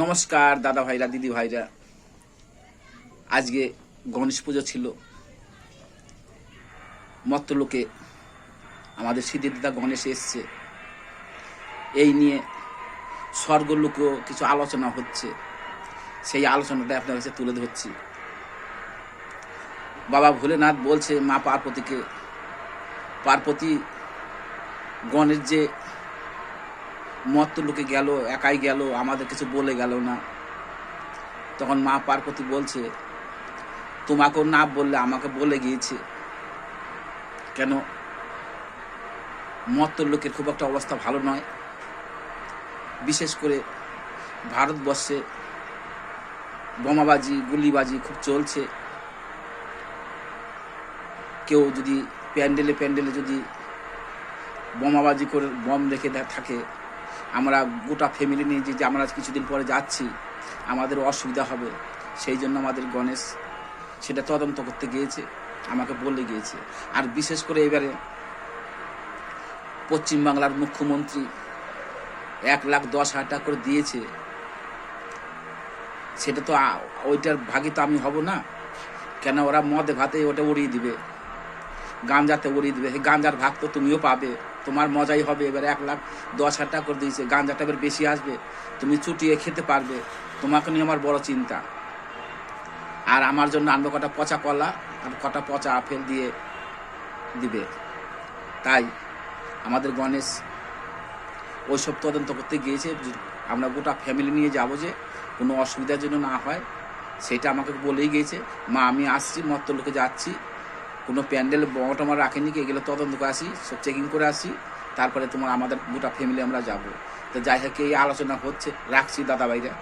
নমস্কার দাদা ভাইরা, দিদি ভাইরা। আজকে গণেশ পুজো ছিল। মত্তলোকে আমাদের সিদ্ধি দাদা গণেশ এসছে, এই নিয়ে স্বর্গলোকেও কিছু আলোচনা হচ্ছে। সেই আলোচনাটা আপনার কাছে তুলে ধরছি। বাবা ভোলেনাথ বলছে মা পার্বতীকে, পার্বতী গণেশ যে মত্তলোকে গেল, একাই গেল, আমাদের কিছু বলে গেল না। তখন মা পার্বতী বলছে তোমাকেও না বললে আমাকে বলে গিয়েছে। কেন? মত্তলোকের খুব একটা অবস্থা ভালো নয়। বিশেষ করে ভারতবর্ষে বোমাবাজি, গুলিবাজি খুব চলছে। কেউ যদি প্যান্ডেলে যদি বোমাবাজি করে বম রেখে থাকে, আমরা গোটা ফ্যামিলি নিয়ে যে আমরা কিছুদিন পরে যাচ্ছি, আমাদের অসুবিধা হবে। সেই জন্য আমাদের গণেশ সেটা তদন্ত করতে গিয়েছে, আমাকে বলে গিয়েছে। আর বিশেষ করে এবারে পশ্চিমবাংলার মুখ্যমন্ত্রী 1,10,000 টাকা করে দিয়েছে। সেটা তো ওইটার ভাগই তো আমি হব না। কেন? ওরা মদে ভাতে ওটা উড়িয়ে দিবে, গাঞ্জাতে উড়িয়ে দিবে। সেই গাঞ্জার ভাগ তো তুমিও পাবে, তোমার মজাই হবে। এবার 1,10,000 টাকা করে দিয়েছে, গাঞ্জাটা এবার বেশি আসবে, তুমি চুটিয়ে খেতে পারবে। তোমাকে নিয়ে আমার বড় চিন্তা। আর আমার জন্য আনবো কটা পচা কলা আর কটা পচা আপেল দিয়ে দিবে। তাই আমাদের গণেশ ওইসব তদন্ত করতে গিয়েছে। আমরা গোটা ফ্যামিলি নিয়ে যাব, যে কোনো অসুবিধার জন্য না হয় সেটা আমাকে বলেই গিয়েছে। মা আমি আসছি, মত্তলোকে যাচ্ছি, কোনো প্যান্ডেল বোমা টোমা রাখেনি কি, এগুলো তদন্ত করে আসি, সব চেকিং করে আসি, তারপরে আমাদের গোটা ফ্যামিলি আমরা যাব। তো যাই হোক, এই আলোচনা হচ্ছে। রাখছি দাদা ভাইরা।